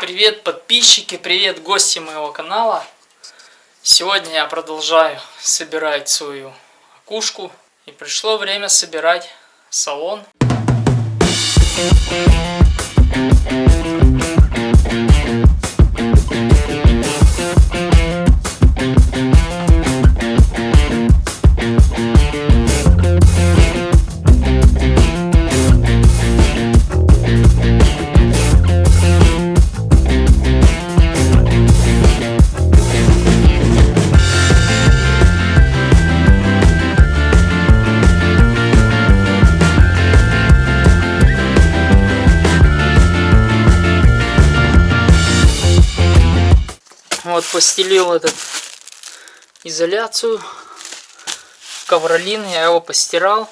Привет, подписчики, привет, гости моего канала. Сегодня я продолжаю собирать свою окушку. И пришло время собирать салон. Вот постелил этот изоляцию, ковролин, я его постирал.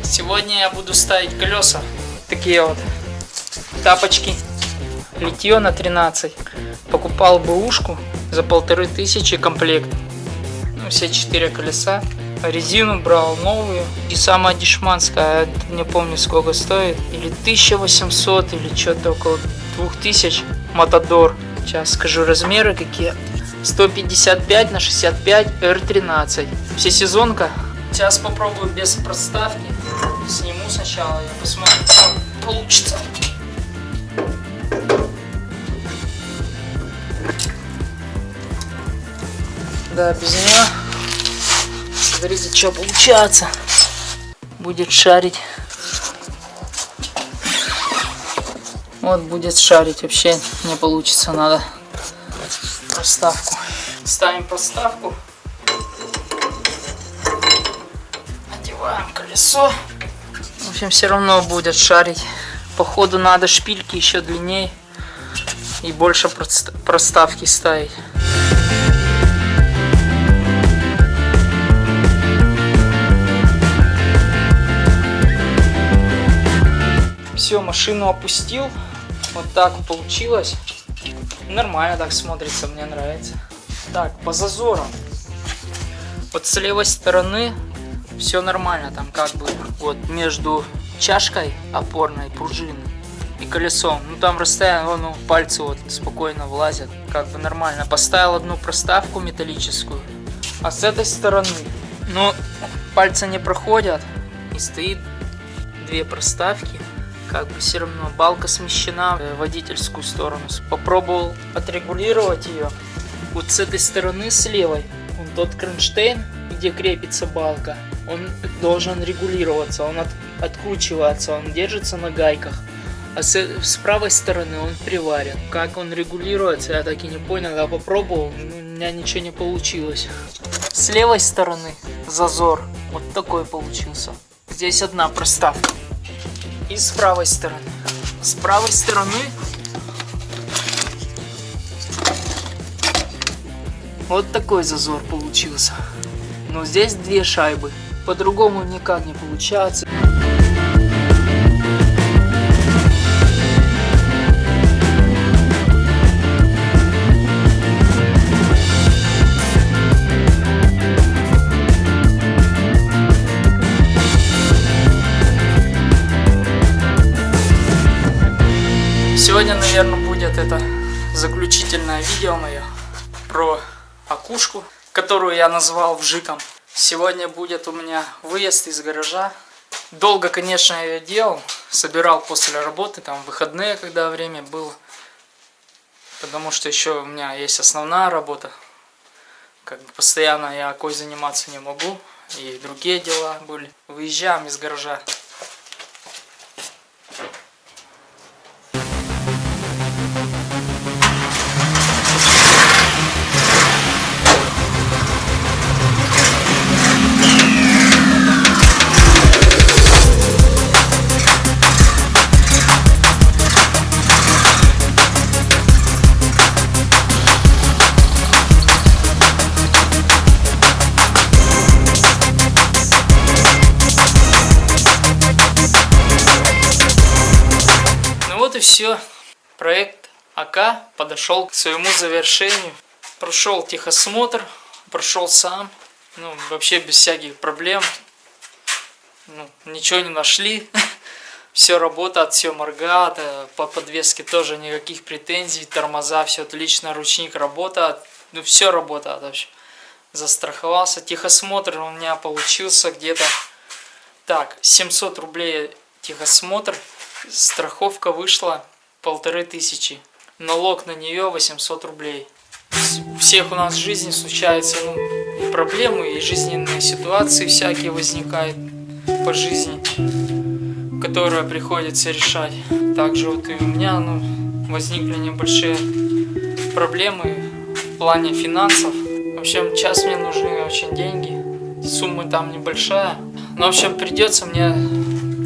Сегодня я буду ставить колеса. Такие вот тапочки. Литье на 13. Покупал бэушку за 1500 комплект. Ну, все 4 колеса. Резину брал новую. И самая дешманская, не помню сколько стоит. Или 1800, или что-то около 2000. Матадор. Сейчас скажу размеры какие. 155 на 65 R13. Всесезонка. Сейчас попробую без проставки. Сниму сначала, я посмотрю, что получится. Да, без нее. Смотрите, что получается. Будет шарить. Вот будет шарить, вообще не получится, надо проставку. Ставим проставку. Надеваем колесо. В общем, все равно будет шарить. Походу надо шпильки еще длиннее и больше проставки ставить. все, машину опустил. Вот так получилось. Нормально так смотрится, мне нравится. Так, по зазорам. Вот с левой стороны все нормально, там как бы вот между чашкой опорной пружины и колесом. Ну там расстояние, ну пальцы вот спокойно влазят, как бы нормально. Поставил одну проставку металлическую, а с этой стороны, ну пальцы не проходят и стоит две проставки. Как бы все равно балка смещена в водительскую сторону. Попробовал отрегулировать ее. Вот с этой стороны, с левой, вот тот кронштейн, где крепится балка, он должен регулироваться, он откручивается, он держится на гайках. А с правой стороны он приварен. Как он регулируется, я так и не понял. Я попробовал, у меня ничего не получилось. С левой стороны зазор вот такой получился. Здесь одна проставка. И с правой стороны. С правой стороны вот такой зазор получился. Но здесь две шайбы. По-другому никак не получается. Сегодня, наверное, будет это заключительное видео мое про окушку, которую я назвал вжиком. Сегодня будет у меня выезд из гаража. Долго, конечно, я ее делал, собирал после работы, там выходные, когда время было. Потому что еще у меня есть основная работа. Как бы постоянно я окой заниматься не могу. И другие дела были. Выезжаем из гаража. Вот и все. Проект АК подошел к своему завершению. Прошел техосмотр, прошел сам. Ну, вообще без всяких проблем. Ну, ничего не нашли. Все работает, все моргает. По подвеске тоже никаких претензий. Тормоза, все отлично. Ручник работает. Ну, все работает вообще. Застраховался. Техосмотр у меня получился где-то... Так, 700 рублей техосмотр. Страховка вышла 1500. Налог на нее 800 рублей. У всех у нас в жизни случаются проблемы и жизненные ситуации всякие возникают по жизни, которые приходится решать. Также вот и у меня возникли небольшие проблемы в плане финансов. В общем, сейчас мне нужны очень деньги. Сумма там небольшая. Но в общем, придется мне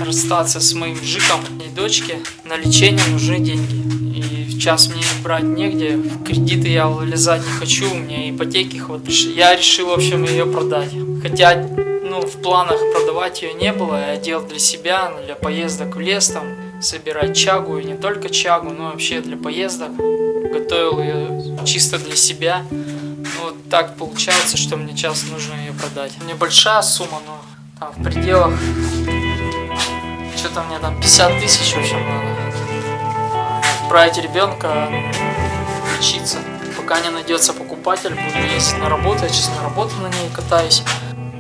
расстаться с моим вжиком и дочке. На лечение нужны деньги. И сейчас мне брать негде. В кредиты я вылезать не хочу. У меня ипотеки хватает. Я решил, в общем, ее продать. Хотя, в планах продавать ее не было. Я делал для себя, для поездок в лес, там, собирать чагу. И не только чагу, но вообще для поездок. Готовил ее чисто для себя. Вот так получается, что мне сейчас нужно ее продать. Небольшая сумма, но там в пределах... Что-то мне там 50 тысяч, в общем, надо отправить ребенка лечиться. Пока не найдется покупатель, буду ездить на работу. Я сейчас на работу на ней катаюсь.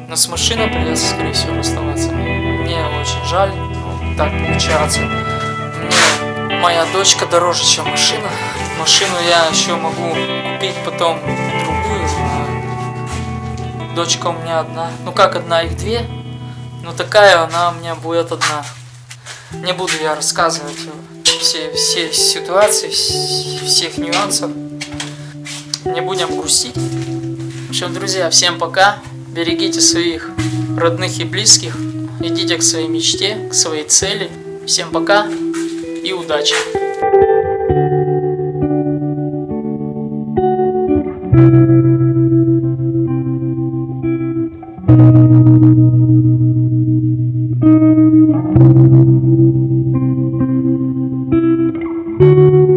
Но с машиной придется, скорее всего, расставаться. Мне очень жаль, но так получается. Мне моя дочка дороже, чем машина. Машину я еще могу купить потом другую. Дочка у меня одна. Ну как одна, их две. Но такая она у меня будет одна. Не буду я рассказывать все ситуации, всех нюансов. Не будем грустить. В общем, друзья, всем пока. Берегите своих родных и близких. Идите к своей мечте, к своей цели. Всем пока и удачи. Пока.